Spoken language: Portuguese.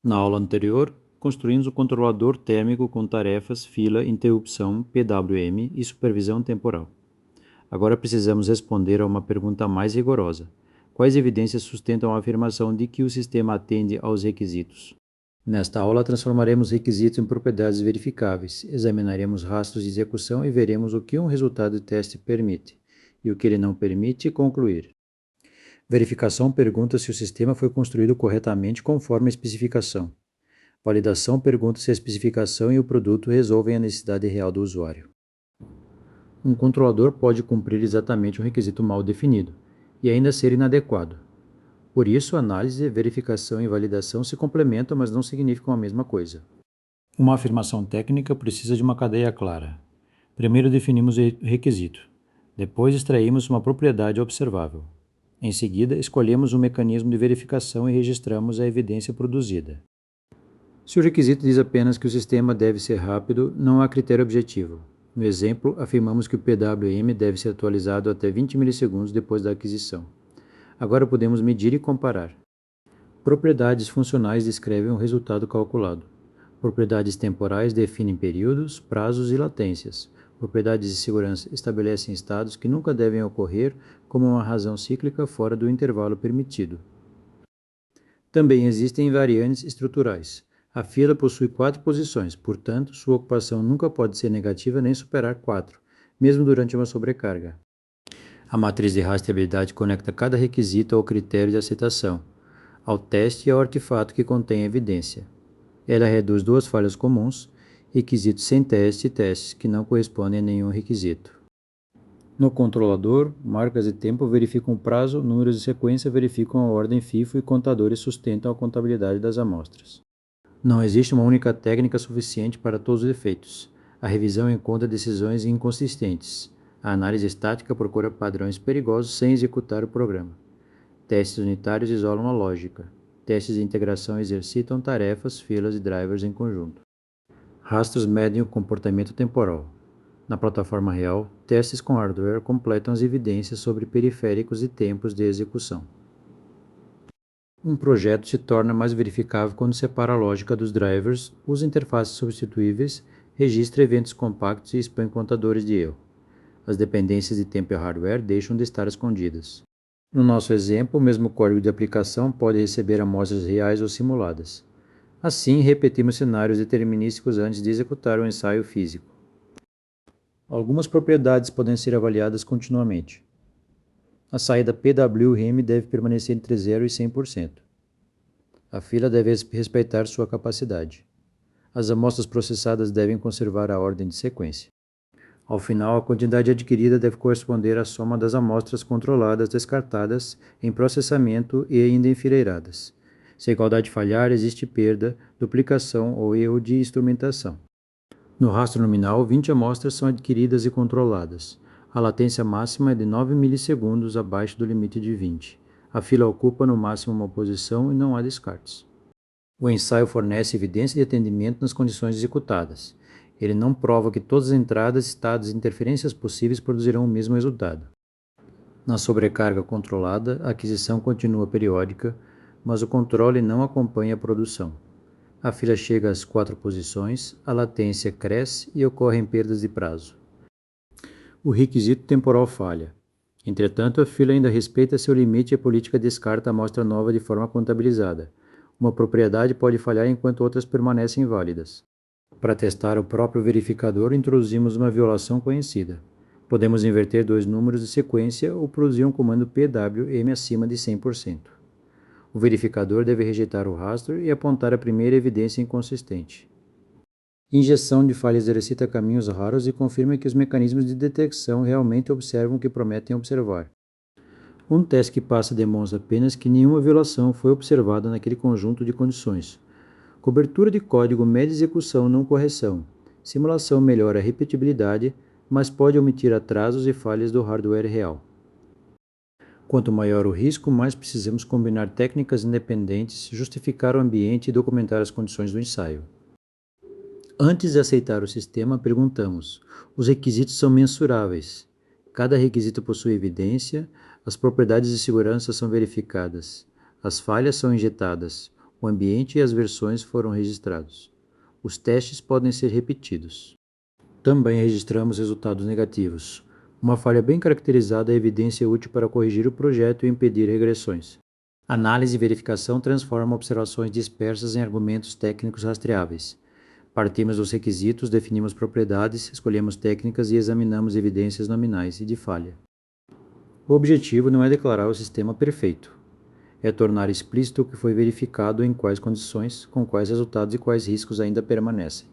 Na aula anterior, construímos o controlador térmico com tarefas, fila, interrupção, PWM e supervisão temporal. Agora precisamos responder a uma pergunta mais rigorosa. Quais evidências sustentam a afirmação de que o sistema atende aos requisitos? Nesta aula, transformaremos requisitos em propriedades verificáveis, examinaremos rastros de execução e veremos o que um resultado de teste permite e o que ele não permite e concluir. Verificação pergunta se o sistema foi construído corretamente conforme a especificação. Validação pergunta se a especificação e o produto resolvem a necessidade real do usuário. Um controlador pode cumprir exatamente um requisito mal definido e ainda ser inadequado. Por isso, análise, verificação e validação se complementam, mas não significam a mesma coisa. Uma afirmação técnica precisa de uma cadeia clara. Primeiro definimos o requisito. Depois extraímos uma propriedade observável. Em seguida, escolhemos um mecanismo de verificação e registramos a evidência produzida. Se o requisito diz apenas que o sistema deve ser rápido, não há critério objetivo. No exemplo, afirmamos que o PWM deve ser atualizado até 20 milissegundos depois da aquisição. Agora podemos medir e comparar. Propriedades funcionais descrevem o resultado calculado. Propriedades temporais definem períodos, prazos e latências. Propriedades de segurança estabelecem estados que nunca devem ocorrer como uma razão cíclica fora do intervalo permitido. Também existem invariantes estruturais. A fila possui 4 posições, portanto, sua ocupação nunca pode ser negativa nem superar 4, mesmo durante uma sobrecarga. A matriz de rastreabilidade conecta cada requisito ao critério de aceitação, ao teste e ao artefato que contém a evidência. Ela reduz 2 falhas comuns, requisitos sem teste e testes que não correspondem a nenhum requisito. No controlador, marcas de tempo verificam o prazo, números de sequência verificam a ordem FIFO e contadores sustentam a contabilidade das amostras. Não existe uma única técnica suficiente para todos os efeitos. A revisão encontra decisões inconsistentes. A análise estática procura padrões perigosos sem executar o programa. Testes unitários isolam a lógica. Testes de integração exercitam tarefas, filas e drivers em conjunto. Rastros medem o comportamento temporal. Na plataforma real, testes com hardware completam as evidências sobre periféricos e tempos de execução. Um projeto se torna mais verificável quando separa a lógica dos drivers, usa interfaces substituíveis, registra eventos compactos e expõe contadores de erro. As dependências de tempo e hardware deixam de estar escondidas. No nosso exemplo, o mesmo código de aplicação pode receber amostras reais ou simuladas. Assim, repetimos cenários determinísticos antes de executar o ensaio físico. Algumas propriedades podem ser avaliadas continuamente. A saída PWM deve permanecer entre 0 e 100%. A fila deve respeitar sua capacidade. As amostras processadas devem conservar a ordem de sequência. Ao final, a quantidade adquirida deve corresponder à soma das amostras controladas descartadas em processamento e ainda enfileiradas. Se a igualdade falhar, existe perda, duplicação ou erro de instrumentação. No rastro nominal, 20 amostras são adquiridas e controladas. A latência máxima é de 9 milissegundos abaixo do limite de 20. A fila ocupa no máximo uma posição e não há descartes. O ensaio fornece evidência de atendimento nas condições executadas. Ele não prova que todas as entradas, estados e interferências possíveis produzirão o mesmo resultado. Na sobrecarga controlada, a aquisição continua periódica, mas o controle não acompanha a produção. A fila chega às 4 posições, a latência cresce e ocorrem perdas de prazo. O requisito temporal falha. Entretanto, a fila ainda respeita seu limite e a política descarta a amostra nova de forma contabilizada. Uma propriedade pode falhar enquanto outras permanecem válidas. Para testar o próprio verificador, introduzimos uma violação conhecida. Podemos inverter 2 números de sequência ou produzir um comando PWM acima de 100%. O verificador deve rejeitar o rastro e apontar a primeira evidência inconsistente. Injeção de falha exercita caminhos raros e confirma que os mecanismos de detecção realmente observam o que prometem observar. Um teste que passa demonstra apenas que nenhuma violação foi observada naquele conjunto de condições. Cobertura de código mede execução, não correção. Simulação melhora a repetibilidade, mas pode omitir atrasos e falhas do hardware real. Quanto maior o risco, mais precisamos combinar técnicas independentes, justificar o ambiente e documentar as condições do ensaio. Antes de aceitar o sistema, perguntamos: os requisitos são mensuráveis? Cada requisito possui evidência, as propriedades de segurança são verificadas, as falhas são injetadas, O ambiente e as versões foram registrados. Os testes podem ser repetidos. Também registramos resultados negativos. Uma falha bem caracterizada é evidência útil para corrigir o projeto e impedir regressões. Análise e verificação transformam observações dispersas em argumentos técnicos rastreáveis. Partimos dos requisitos, definimos propriedades, escolhemos técnicas e examinamos evidências nominais e de falha. O objetivo não é declarar o sistema perfeito. É tornar explícito o que foi verificado, em quais condições, com quais resultados e quais riscos ainda permanecem.